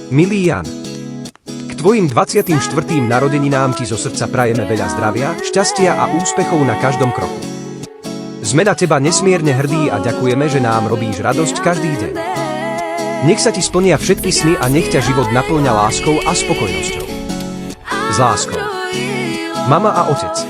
Milý Jan, k tvojim 24. narodeninám ti zo srdca prajeme veľa zdravia, šťastia a úspechov na každom kroku. Sme na teba nesmierne hrdí a ďakujeme, že nám robíš radosť každý deň. Nech sa ti splnia všetky sny a nech ťa život naplňa láskou a spokojnosťou. S láskou. Mama a otec.